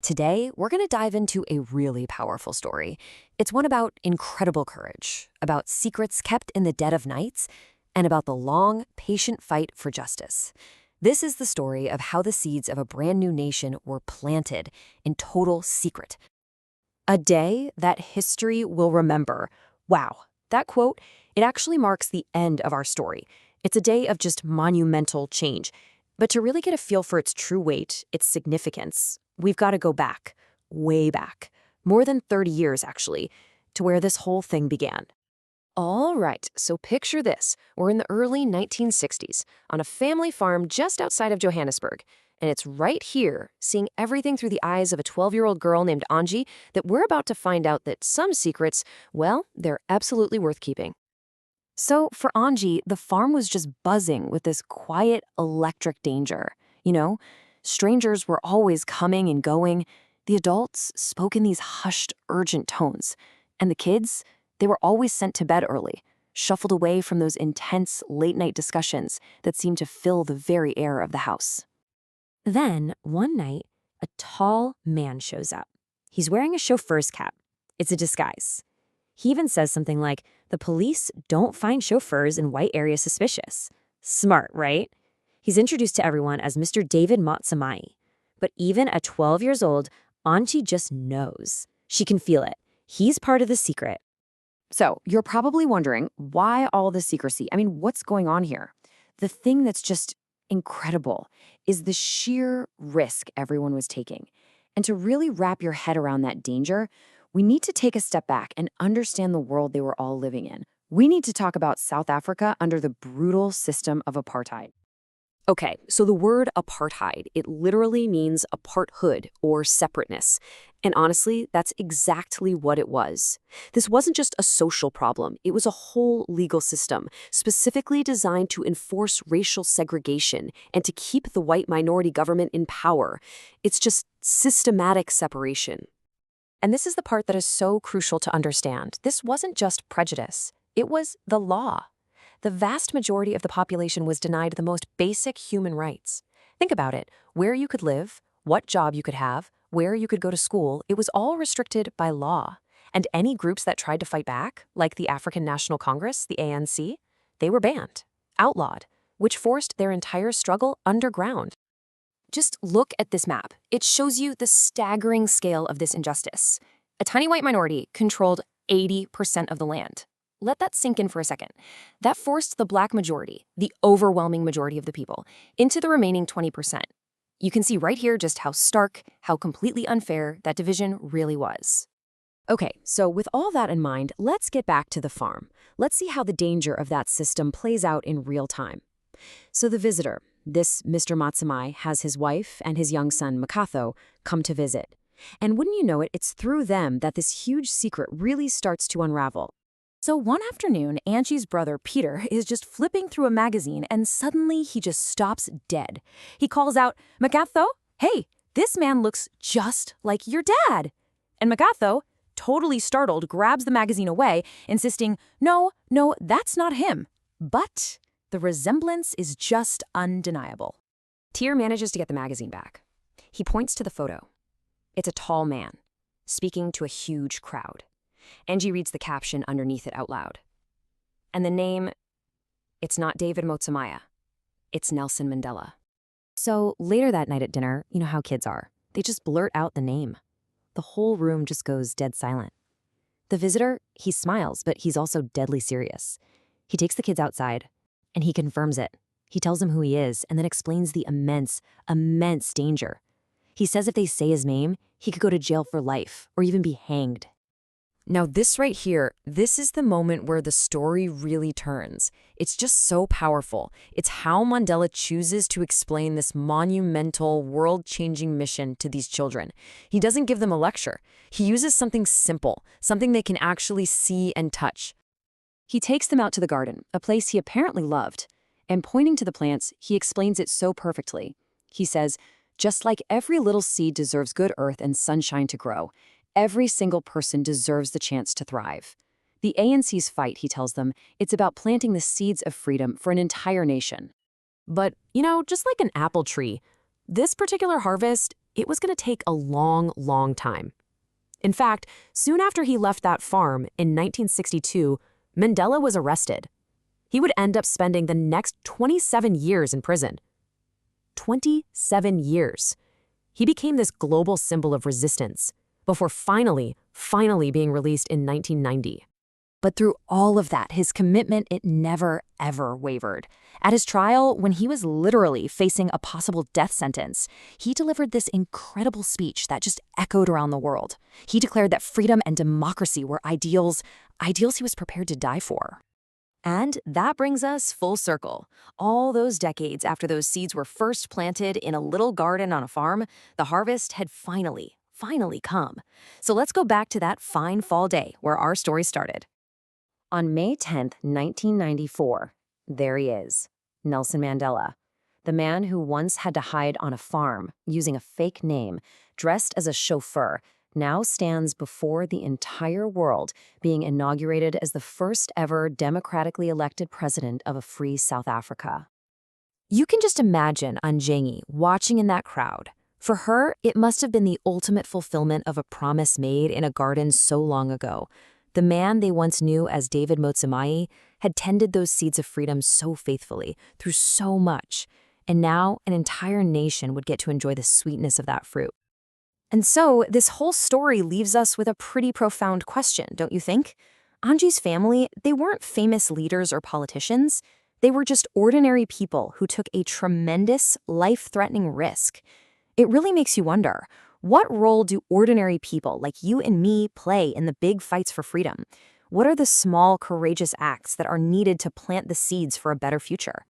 Today, we're going to dive into a really powerful story. It's one about incredible courage, about secrets kept in the dead of nights, and about the long, patient fight for justice. This is the story of how the seeds of a brand new nation were planted in total secret. A day that history will remember. Wow, that quote, it actually marks the end of our story. It's a day of just monumental change. But to really get a feel for its true weight, its significance, we've got to go back, way back, more than 30 years actually, to where this whole thing began. All right, so picture this. We're in the early 1960s on a family farm just outside of Johannesburg. And it's right here, seeing everything through the eyes of a 12-year-old girl named Angie, that we're about to find out that some secrets, well, they're absolutely worth keeping. So for Angie, the farm was just buzzing with this quiet, electric danger. Strangers were always coming and going. The adults spoke in these hushed, urgent tones. And the kids, they were always sent to bed early, shuffled away from those intense late-night discussions that seemed to fill the very air of the house. Then, one night, a tall man shows up. He's wearing a chauffeur's cap. It's a disguise. He even says something like, "The police don't find chauffeurs in white areas suspicious." Smart, right? He's introduced to everyone as Mr. David Motsamai. But even at 12 years old, Anchi just knows. She can feel it. He's part of the secret. So, you're probably wondering, why all the secrecy? What's going on here? The thing that's just incredible is the sheer risk everyone was taking. And to really wrap your head around that danger, we need to take a step back and understand the world they were all living in. We need to talk about South Africa under the brutal system of apartheid. Okay, so the word apartheid, it literally means aparthood or separateness. And honestly, that's exactly what it was. This wasn't just a social problem, it was a whole legal system, specifically designed to enforce racial segregation and to keep the white minority government in power. It's just systematic separation. And this is the part that is so crucial to understand. This wasn't just prejudice, it was the law. The vast majority of the population was denied the most basic human rights. Think about it. Where you could live, what job you could have, where you could go to school, it was all restricted by law. And any groups that tried to fight back, like the African National Congress, the ANC, they were banned, outlawed, which forced their entire struggle underground. Just look at this map. It shows you the staggering scale of this injustice. A tiny white minority controlled 80% of the land. Let that sink in for a second. That forced the black majority, the overwhelming majority of the people, into the remaining 20%. You can see right here just how stark, how completely unfair that division really was. Okay, so with all that in mind, let's get back to the farm. Let's see how the danger of that system plays out in real time. So the visitor, this Mr. Matsamai, has his wife and his young son, Makatho, come to visit. And wouldn't you know it, it's through them that this huge secret really starts to unravel. So one afternoon, Angie's brother, Peter, is just flipping through a magazine and suddenly he just stops dead. He calls out, "Makatho, hey, this man looks just like your dad." And Makatho, totally startled, grabs the magazine away, insisting, no, that's not him. But the resemblance is just undeniable. Tyr manages to get the magazine back. He points to the photo. It's a tall man, speaking to a huge crowd. Angie reads the caption underneath it out loud. And the name, it's not David Motsamaya. It's Nelson Mandela. So later that night at dinner, you know how kids are. They just blurt out the name. The whole room just goes dead silent. The visitor, he smiles, but he's also deadly serious. He takes the kids outside, and he confirms it. He tells them who he is, and then explains the immense, immense danger. He says if they say his name, he could go to jail for life, or even be hanged. Now this right here, this is the moment where the story really turns. It's just so powerful. It's how Mandela chooses to explain this monumental, world-changing mission to these children. He doesn't give them a lecture. He uses something simple, something they can actually see and touch. He takes them out to the garden, a place he apparently loved, and pointing to the plants, he explains it so perfectly. He says, just like every little seed deserves good earth and sunshine to grow, every single person deserves the chance to thrive. The ANC's fight, he tells them, it's about planting the seeds of freedom for an entire nation. But, just like an apple tree, this particular harvest, it was going to take a long, long time. In fact, soon after he left that farm in 1962, Mandela was arrested. He would end up spending the next 27 years in prison. 27 years. He became this global symbol of resistance before finally being released in 1990. But through all of that, his commitment, it never, ever wavered. At his trial, when he was literally facing a possible death sentence, he delivered this incredible speech that just echoed around the world. He declared that freedom and democracy were ideals he was prepared to die for. And that brings us full circle. All those decades after those seeds were first planted in a little garden on a farm, the harvest had finally come. So let's go back to that fine fall day where our story started. On May 10th, 1994, there he is, Nelson Mandela, the man who once had to hide on a farm using a fake name, dressed as a chauffeur, now stands before the entire world, being inaugurated as the first ever democratically elected president of a free South Africa. You can just imagine Anjengi watching in that crowd. For her, it must have been the ultimate fulfillment of a promise made in a garden so long ago. The man they once knew as David Motsamai had tended those seeds of freedom so faithfully, through so much, and now an entire nation would get to enjoy the sweetness of that fruit. And so, this whole story leaves us with a pretty profound question, don't you think? Anji's family, they weren't famous leaders or politicians. They were just ordinary people who took a tremendous, life-threatening risk. It really makes you wonder, what role do ordinary people like you and me play in the big fights for freedom? What are the small, courageous acts that are needed to plant the seeds for a better future?